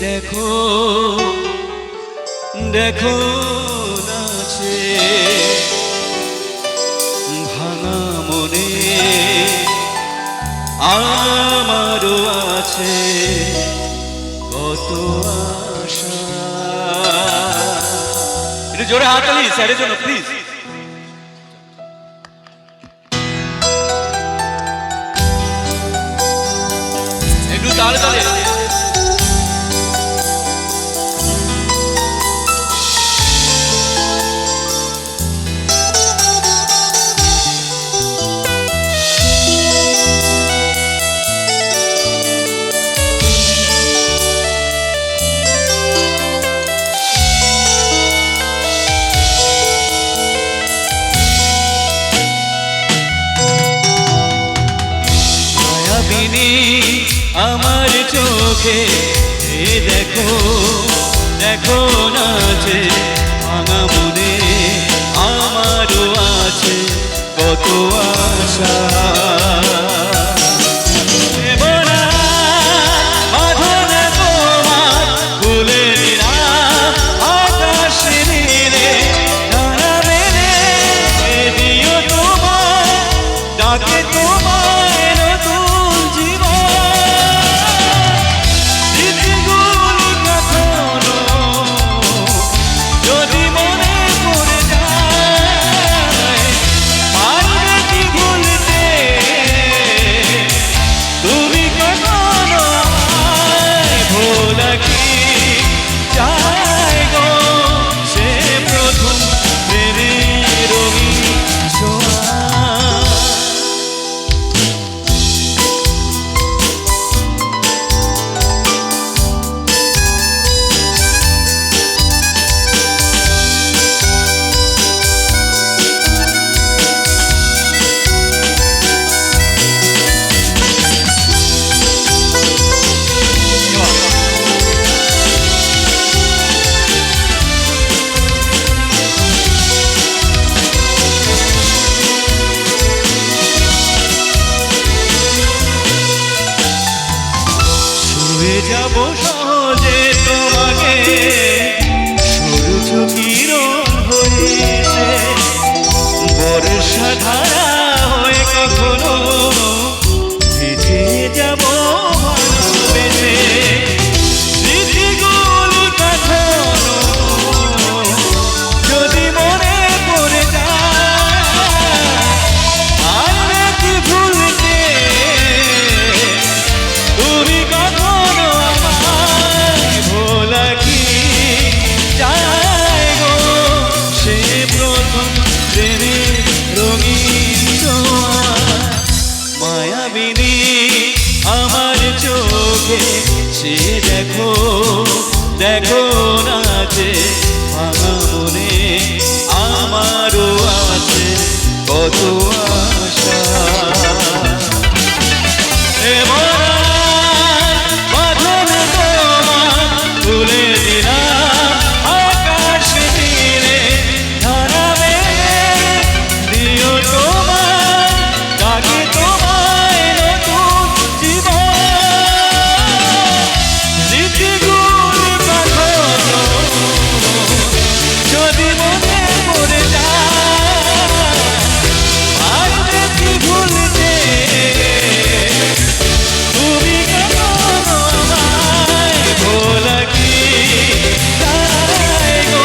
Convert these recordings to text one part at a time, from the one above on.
দেখো দেখো নাচে ভাঙা মনে আমারও আছে কত আশা। একটু জোরে হাততালি স্যারের জন্য প্লিজ। একটু তালে তালে। আমার চোখে দেখো দেখো নাচে ভাঙা মনে আমারও আছে কত আশা। যাব সহজে তোমাকে সূর্য কিরণ হয়েছে বর্ষা ধারা হয়ে কখনো ভিজে যাব ভালোবেসে স্মৃতিগুলো কখনো যদি মনে পড়ে যায় আর কি ভুলতে তুমি দেখো দেখো নাচে ভাঙা মনে আমারও আছে কত আশা। তুলে দিলাম আকাশ তীরে ধারাবে দিও তোমার ডাকে তোমায় নতুন জীবন যদি মনে পড়ে যায় আর কি ভুলতে তুমি কখনো আমায় ভোলা কি যায় গো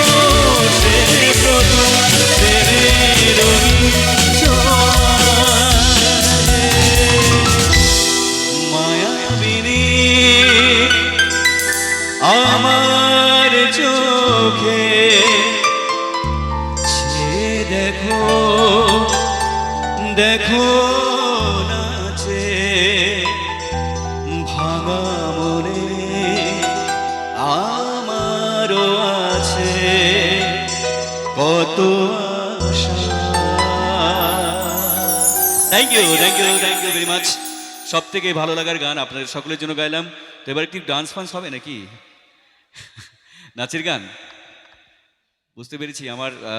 সে প্রথম মায়াবিনী আমার চোখে দেখো দেখো নাচে ভাঙা মনে আমারও আছে কত আশা। Thank you very much. সব থেকে ভালো লাগার গান আপনাদের সকলের জন্য গাইলাম। তো এবার একটি ডান্স ফান্স হবে নাকি? নাচের গান বুঝতে পেরেছি আমার